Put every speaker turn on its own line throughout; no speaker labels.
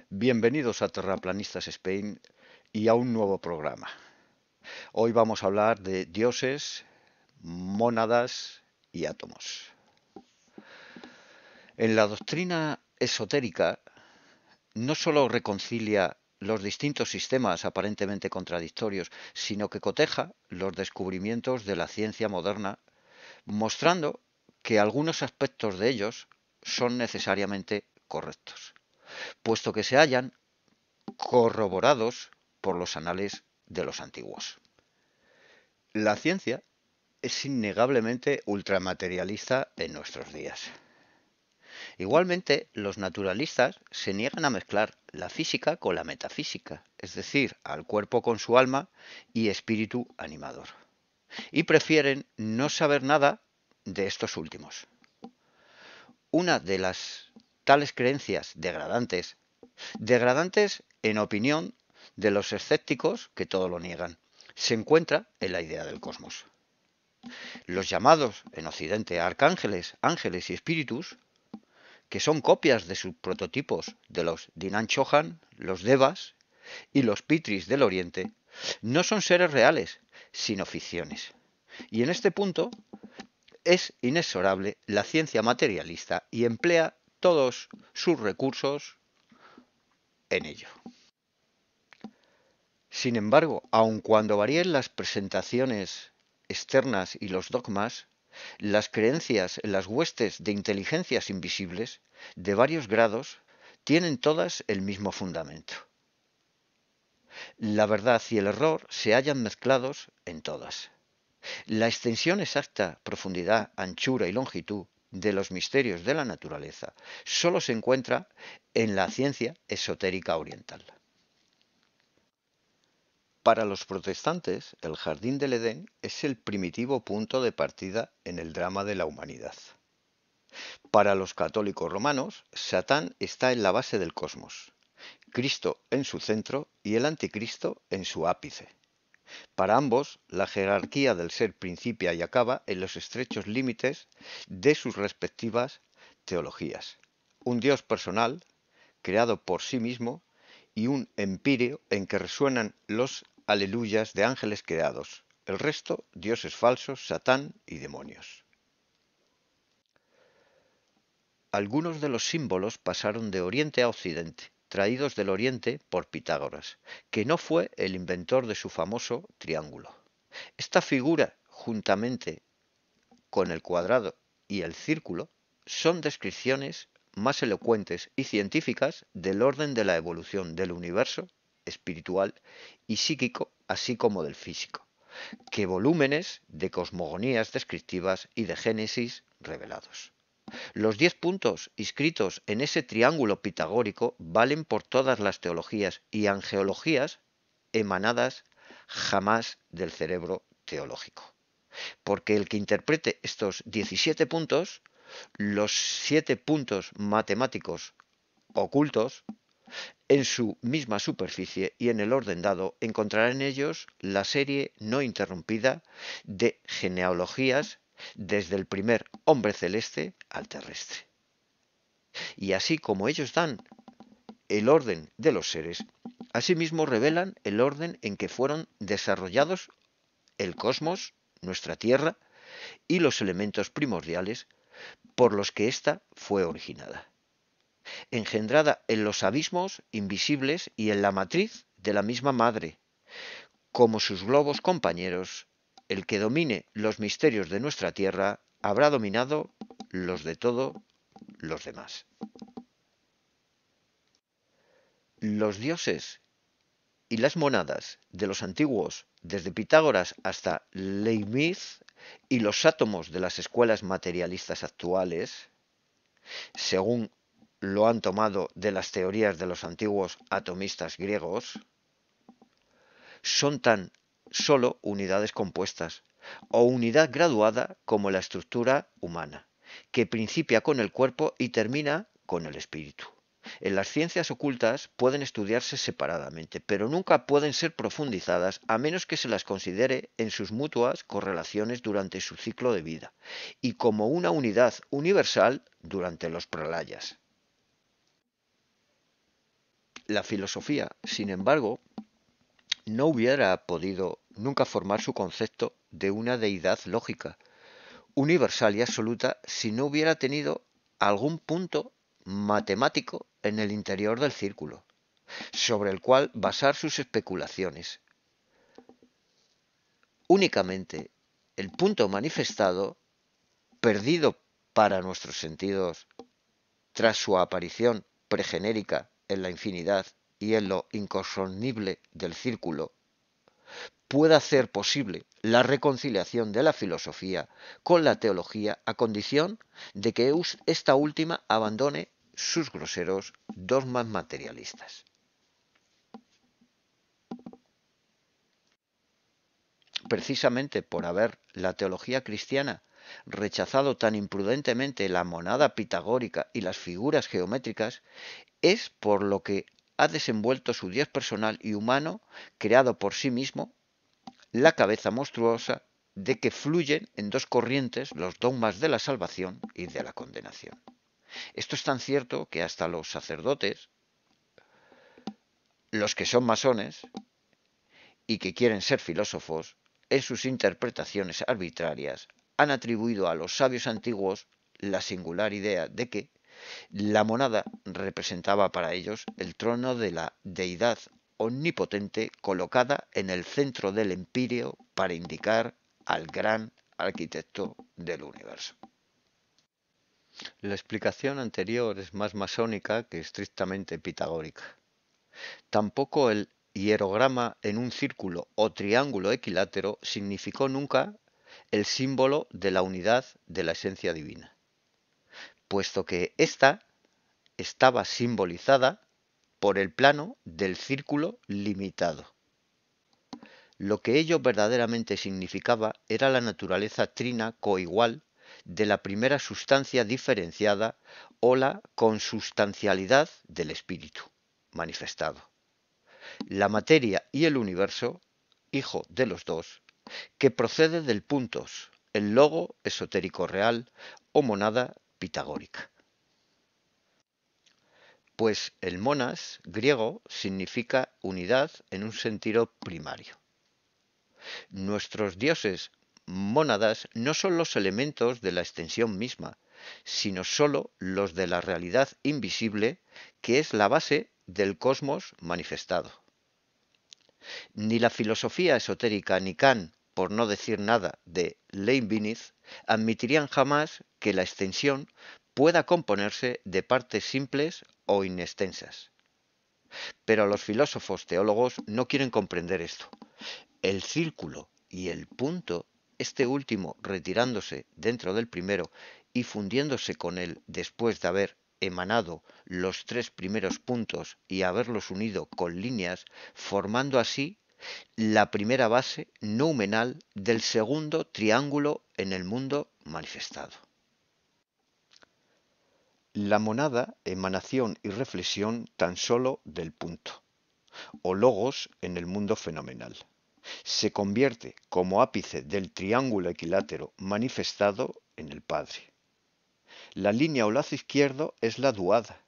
Bienvenidos a Terraplanistas Spain y a un nuevo programa. Hoy vamos a hablar de dioses, mónadas y átomos. En la doctrina esotérica no solo reconcilia los distintos sistemas aparentemente contradictorios, sino que coteja los descubrimientos de la ciencia moderna, mostrando que algunos aspectos de ellos son necesariamente correctos, puesto que se hallan corroborados por los anales de los antiguos. La ciencia es innegablemente ultramaterialista en nuestros días. Igualmente, los naturalistas se niegan a mezclar la física con la metafísica, es decir, al cuerpo con su alma y espíritu animador, y prefieren no saber nada de estos últimos. Una de las tales creencias degradantes en opinión de los escépticos que todo lo niegan, se encuentra en la idea del cosmos. Los llamados en Occidente arcángeles, ángeles y espíritus, que son copias de sus prototipos de los Dinan Chohan, los Devas y los Pitris del Oriente, no son seres reales, sino ficciones. Y en este punto es inexorable la ciencia materialista y emplea todos sus recursos en ello. Sin embargo, aun cuando varíen las presentaciones externas y los dogmas, las creencias en las huestes de inteligencias invisibles de varios grados tienen todas el mismo fundamento. La verdad y el error se hallan mezclados en todas. La extensión exacta, profundidad, anchura y longitud de los misterios de la naturaleza solo se encuentra en la ciencia esotérica oriental. Para los protestantes, el jardín del Edén es el primitivo punto de partida en el drama de la humanidad. Para los católicos romanos, Satán está en la base del cosmos, Cristo en su centro y el anticristo en su ápice. Para ambos, la jerarquía del ser principia y acaba en los estrechos límites de sus respectivas teologías. Un Dios personal, creado por sí mismo, y un empíreo en que resuenan los aleluyas de ángeles creados. El resto, dioses falsos, Satán y demonios. Algunos de los símbolos pasaron de Oriente a Occidente, traídos del Oriente por Pitágoras, que no fue el inventor de su famoso triángulo. Esta figura, juntamente con el cuadrado y el círculo, son descripciones más elocuentes y científicas del orden de la evolución del universo espiritual y psíquico, así como del físico, que volúmenes de cosmogonías descriptivas y de génesis revelados. Los 10 puntos inscritos en ese triángulo pitagórico valen por todas las teologías y angeologías emanadas jamás del cerebro teológico. Porque el que interprete estos 17 puntos, los 7 puntos matemáticos ocultos, en su misma superficie y en el orden dado, encontrará en ellos la serie no interrumpida de genealogías desde el primer hombre celeste al terrestre. Y así como ellos dan el orden de los seres, asimismo revelan el orden en que fueron desarrollados el cosmos, nuestra Tierra, y los elementos primordiales por los que ésta fue originada, engendrada en los abismos invisibles y en la matriz de la misma madre, como sus globos compañeros. El que domine los misterios de nuestra Tierra habrá dominado los de todos los demás. Los dioses y las monadas de los antiguos, desde Pitágoras hasta Leibniz, y los átomos de las escuelas materialistas actuales, según lo han tomado de las teorías de los antiguos atomistas griegos, son tan solo unidades compuestas o unidad graduada como la estructura humana, que principia con el cuerpo y termina con el espíritu. En las ciencias ocultas pueden estudiarse separadamente, pero nunca pueden ser profundizadas a menos que se las considere en sus mutuas correlaciones durante su ciclo de vida y como una unidad universal durante los pralayas. La filosofía, sin embargo, no hubiera podido nunca formar su concepto de una deidad lógica, universal y absoluta si no hubiera tenido algún punto matemático en el interior del círculo, sobre el cual basar sus especulaciones. Únicamente el punto manifestado, perdido para nuestros sentidos tras su aparición pregenérica en la infinidad y en lo inconsolnible del círculo, puede hacer posible la reconciliación de la filosofía con la teología a condición de que esta última abandone sus groseros dogmas materialistas. Precisamente por haber la teología cristiana rechazado tan imprudentemente la monada pitagórica y las figuras geométricas, es por lo que ha desenvuelto su Dios personal y humano, creado por sí mismo, la cabeza monstruosa de que fluyen en dos corrientes los dogmas de la salvación y de la condenación. Esto es tan cierto que hasta los sacerdotes, los que son masones y que quieren ser filósofos, en sus interpretaciones arbitrarias, han atribuido a los sabios antiguos la singular idea de que la monada representaba para ellos el trono de la deidad omnipotente colocada en el centro del empirio para indicar al gran arquitecto del universo. La explicación anterior es más masónica que estrictamente pitagórica. Tampoco el hierograma en un círculo o triángulo equilátero significó nunca el símbolo de la unidad de la esencia divina, puesto que ésta estaba simbolizada por el plano del círculo limitado. Lo que ello verdaderamente significaba era la naturaleza trina coigual de la primera sustancia diferenciada o la consustancialidad del espíritu manifestado. La materia y el universo, hijo de los dos, que procede del puntos, el logo esotérico real o monada pitagórica. Pues el monas griego significa unidad en un sentido primario. Nuestros dioses mónadas no son los elementos de la extensión misma, sino sólo los de la realidad invisible que es la base del cosmos manifestado. Ni la filosofía esotérica ni Kant, por no decir nada de Leibniz, admitirían jamás que la extensión pueda componerse de partes simples o inextensas. Pero los filósofos teólogos no quieren comprender esto. El círculo y el punto, este último retirándose dentro del primero y fundiéndose con él después de haber emanado los tres primeros puntos y haberlos unido con líneas, formando así la primera base noumenal del segundo triángulo en el mundo manifestado. La monada, emanación y reflexión tan solo del punto, o logos en el mundo fenomenal, se convierte como ápice del triángulo equilátero manifestado en el Padre. La línea o lazo izquierdo es la duada,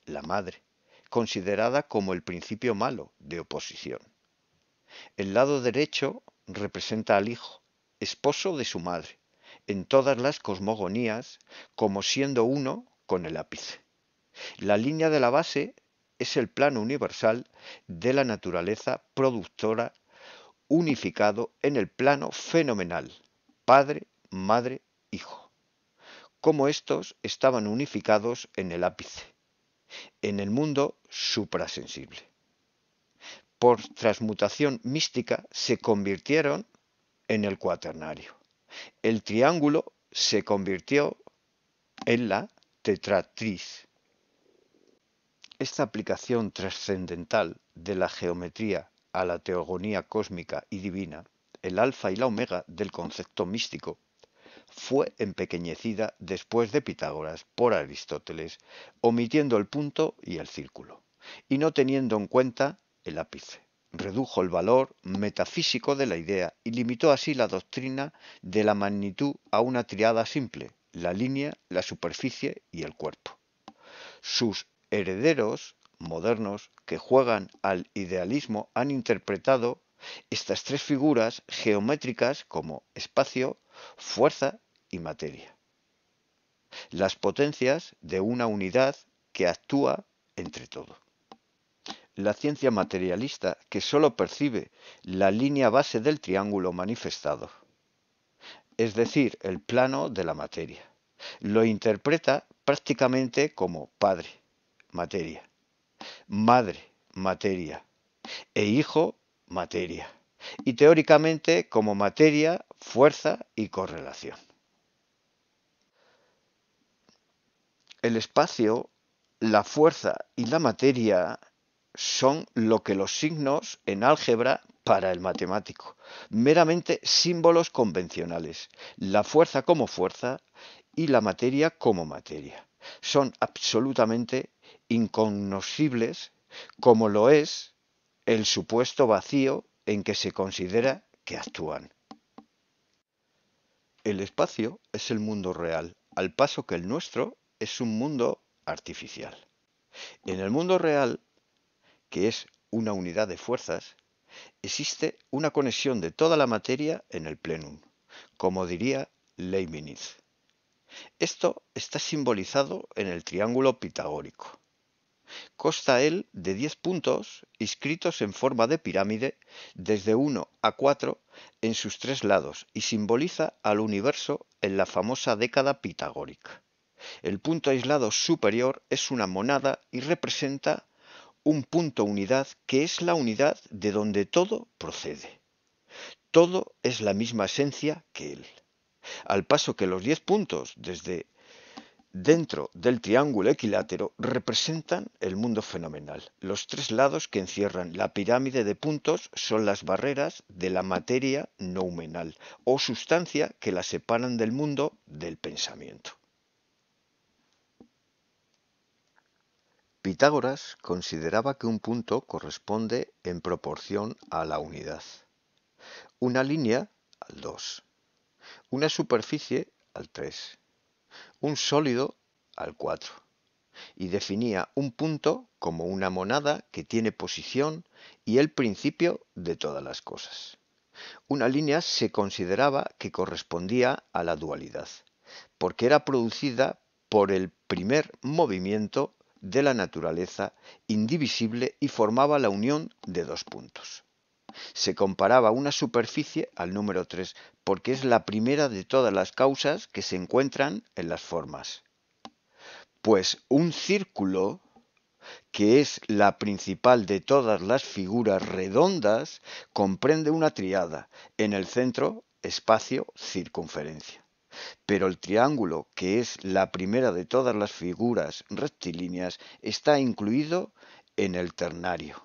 la madre, considerada como el principio malo de oposición. El lado derecho representa al Hijo, esposo de su madre, en todas las cosmogonías, como siendo uno con el ápice. La línea de la base es el plano universal de la naturaleza productora unificado en el plano fenomenal, Padre, Madre, Hijo, como estos estaban unificados en el ápice, en el mundo suprasensible. Por transmutación mística se convirtieron en el cuaternario. El triángulo se convirtió en la tetratriz. Esta aplicación trascendental de la geometría a la teogonía cósmica y divina, el alfa y la omega del concepto místico, fue empequeñecida después de Pitágoras por Aristóteles, omitiendo el punto y el círculo, y no teniendo en cuenta el ápice. Redujo el valor metafísico de la idea y limitó así la doctrina de la magnitud a una tríada simple, la línea, la superficie y el cuerpo. Sus herederos modernos que juegan al idealismo han interpretado estas tres figuras geométricas como espacio, fuerza y materia, las potencias de una unidad que actúa entre todo. La ciencia materialista, que sólo percibe la línea base del triángulo manifestado, es decir, el plano de la materia, lo interpreta prácticamente como padre, materia, madre, materia, e hijo, materia, y teóricamente como materia, fuerza y correlación. El espacio, la fuerza y la materia son lo que los signos en álgebra para el matemático, meramente símbolos convencionales, la fuerza como fuerza y la materia como materia. Son absolutamente incognoscibles como lo es el supuesto vacío en que se considera que actúan. El espacio es el mundo real, al paso que el nuestro es un mundo artificial. En el mundo real, que es una unidad de fuerzas, existe una conexión de toda la materia en el plenum, como diría Leibniz. Esto está simbolizado en el triángulo pitagórico. Consta él de 10 puntos inscritos en forma de pirámide desde 1 a 4 en sus tres lados y simboliza al universo en la famosa década pitagórica. El punto aislado superior es una monada y representa un punto unidad que es la unidad de donde todo procede. Todo es la misma esencia que él. Al paso que los 10 puntos desde dentro del triángulo equilátero representan el mundo fenomenal. Los tres lados que encierran la pirámide de puntos son las barreras de la materia noumenal o sustancia que la separan del mundo del pensamiento. Pitágoras consideraba que un punto corresponde en proporción a la unidad, una línea al 2, una superficie al 3, un sólido al 4, y definía un punto como una monada que tiene posición y el principio de todas las cosas. Una línea se consideraba que correspondía a la dualidad, porque era producida por el primer movimiento de la naturaleza indivisible y formaba la unión de dos puntos. Se comparaba una superficie al número 3 porque es la primera de todas las causas que se encuentran en las formas. Pues un círculo, que es la principal de todas las figuras redondas, comprende una tríada, en el centro, espacio, circunferencia. Pero el triángulo, que es la primera de todas las figuras rectilíneas, está incluido en el ternario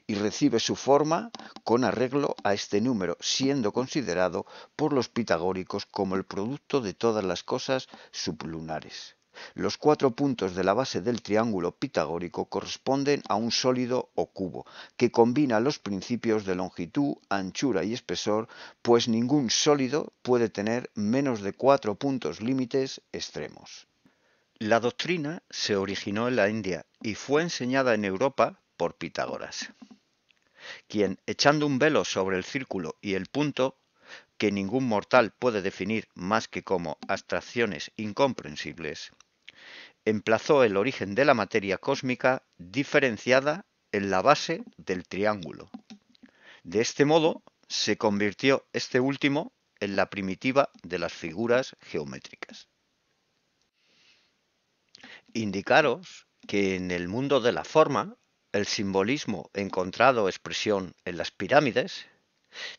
y recibe su forma con arreglo a este número, siendo considerado por los pitagóricos como el producto de todas las cosas sublunares. Los 4 puntos de la base del triángulo pitagórico corresponden a un sólido o cubo, que combina los principios de longitud, anchura y espesor, pues ningún sólido puede tener menos de 4 puntos límites extremos. La doctrina se originó en la India y fue enseñada en Europa por Pitágoras, quien, echando un velo sobre el círculo y el punto, que ningún mortal puede definir más que como abstracciones incomprensibles, emplazó el origen de la materia cósmica diferenciada en la base del triángulo. De este modo, se convirtió este último en la primitiva de las figuras geométricas. Indicaros que en el mundo de la forma, el simbolismo encontrado expresión en las pirámides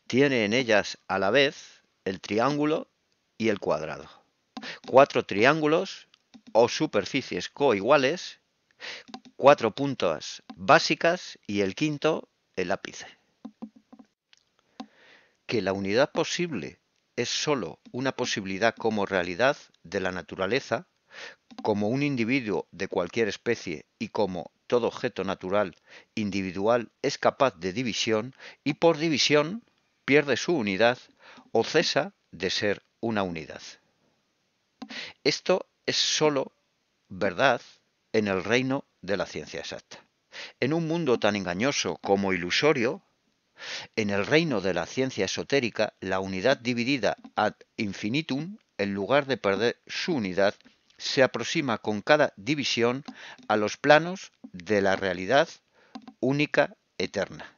tiene en ellas a la vez el triángulo y el cuadrado. 4 triángulos o superficies coiguales, 4 puntas básicas y el quinto, el ápice. Que la unidad posible es sólo una posibilidad como realidad de la naturaleza, como un individuo de cualquier especie y como todo objeto natural individual es capaz de división y por división pierde su unidad o cesa de ser una unidad. Esto es sólo verdad en el reino de la ciencia exacta. En un mundo tan engañoso como ilusorio, en el reino de la ciencia esotérica, la unidad dividida ad infinitum, en lugar de perder su unidad, se aproxima con cada división a los planos de la realidad única eterna.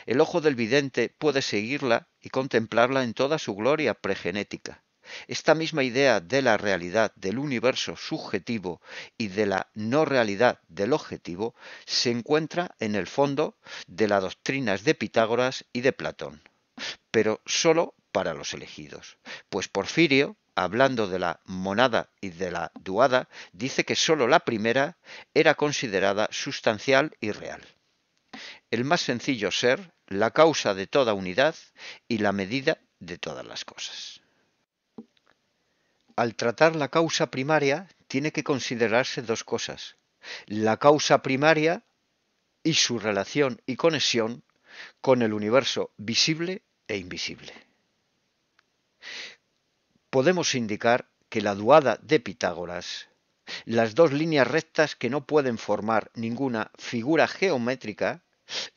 El ojo del vidente puede seguirla y contemplarla en toda su gloria pregenética. Esta misma idea de la realidad del universo subjetivo y de la no realidad del objetivo se encuentra en el fondo de las doctrinas de Pitágoras y de Platón, pero sólo para los elegidos, pues Porfirio, hablando de la monada y de la duada, dice que sólo la primera era considerada sustancial y real. El más sencillo ser, la causa de toda unidad y la medida de todas las cosas. Al tratar la causa primaria, tiene que considerarse dos cosas: la causa primaria y su relación y conexión con el universo visible e invisible. Podemos indicar que la duada de Pitágoras, las dos líneas rectas que no pueden formar ninguna figura geométrica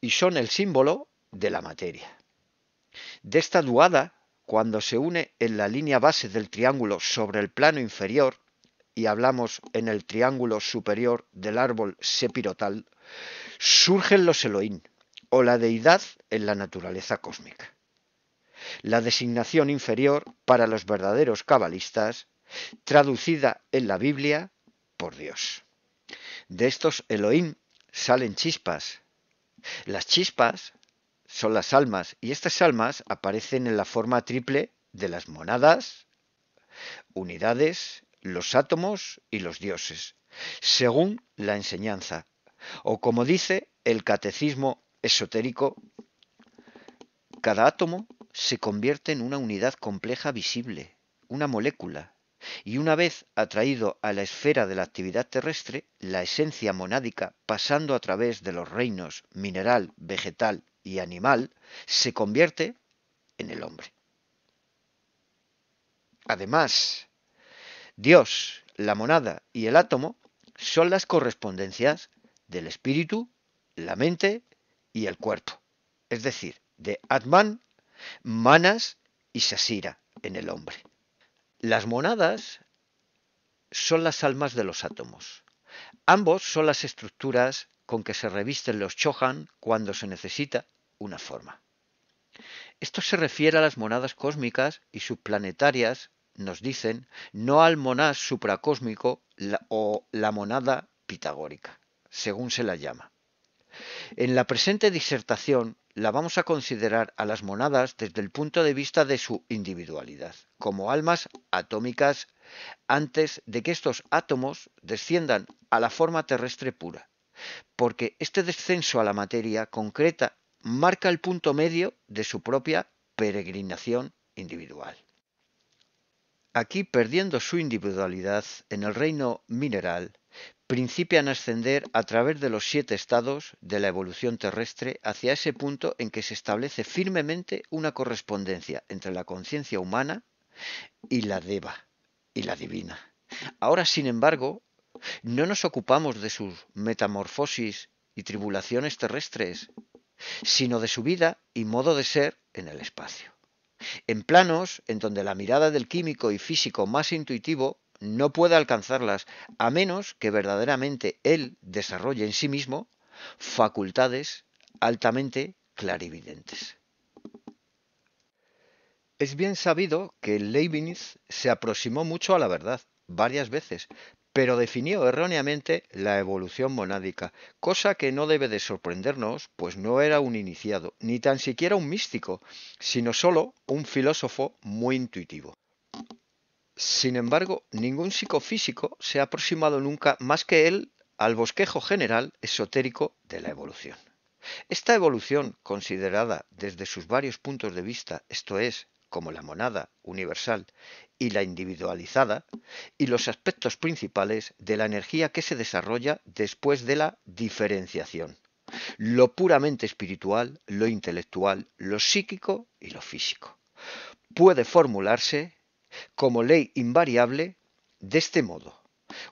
y son el símbolo de la materia. De esta duada, cuando se une en la línea base del triángulo sobre el plano inferior, y hablamos en el triángulo superior del árbol sepirotal, surgen los Elohim, o la deidad en la naturaleza cósmica. La designación inferior para los verdaderos cabalistas, traducida en la Biblia por Dios. De estos Elohim salen chispas. Las chispas son las almas, y estas almas aparecen en la forma triple de las monadas, unidades, los átomos y los dioses, según la enseñanza, o como dice el catecismo esotérico, cada átomo se convierte en una unidad compleja visible, una molécula, y una vez atraído a la esfera de la actividad terrestre, la esencia monádica, pasando a través de los reinos mineral, vegetal y animal, se convierte en el hombre. Además, Dios, la monada y el átomo son las correspondencias del espíritu, la mente y el cuerpo, es decir, de Atman, Manas y Sasira en el hombre. Las monadas son las almas de los átomos. Ambos son las estructuras con que se revisten los Chohan cuando se necesita una forma. Esto se refiere a las monadas cósmicas y subplanetarias, nos dicen, no al monad supracósmico o la monada pitagórica, según se la llama. En la presente disertación la vamos a considerar a las monadas desde el punto de vista de su individualidad, como almas atómicas antes de que estos átomos desciendan a la forma terrestre pura, porque este descenso a la materia concreta marca el punto medio de su propia peregrinación individual. Aquí, perdiendo su individualidad en el reino mineral, principian a ascender a través de los 7 estados de la evolución terrestre hacia ese punto en que se establece firmemente una correspondencia entre la conciencia humana y la deva, y la divina. Ahora, sin embargo, no nos ocupamos de sus metamorfosis y tribulaciones terrestres, sino de su vida y modo de ser en el espacio. En planos en donde la mirada del químico y físico más intuitivo no puede alcanzarlas, a menos que verdaderamente él desarrolle en sí mismo facultades altamente clarividentes. Es bien sabido que Leibniz se aproximó mucho a la verdad, varias veces, pero definió erróneamente la evolución monádica, cosa que no debe de sorprendernos, pues no era un iniciado, ni tan siquiera un místico, sino solo un filósofo muy intuitivo. Sin embargo, ningún psicofísico se ha aproximado nunca más que él al bosquejo general esotérico de la evolución. Esta evolución, considerada desde sus varios puntos de vista, esto es, como la monada universal y la individualizada, y los aspectos principales de la energía que se desarrolla después de la diferenciación, lo puramente espiritual, lo intelectual, lo psíquico y lo físico, puede formularse como ley invariable de este modo: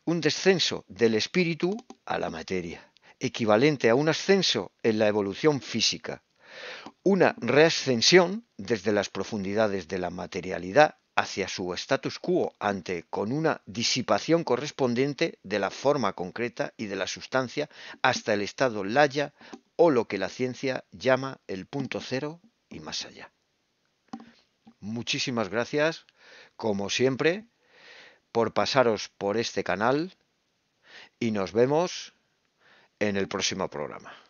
un descenso del espíritu a la materia, equivalente a un ascenso en la evolución física, una reascensión desde las profundidades de la materialidad hacia su status quo con una disipación correspondiente de la forma concreta y de la sustancia hasta el estado laya o lo que la ciencia llama el punto cero y más allá. Muchísimas gracias, como siempre, por pasaros por este canal y nos vemos en el próximo programa.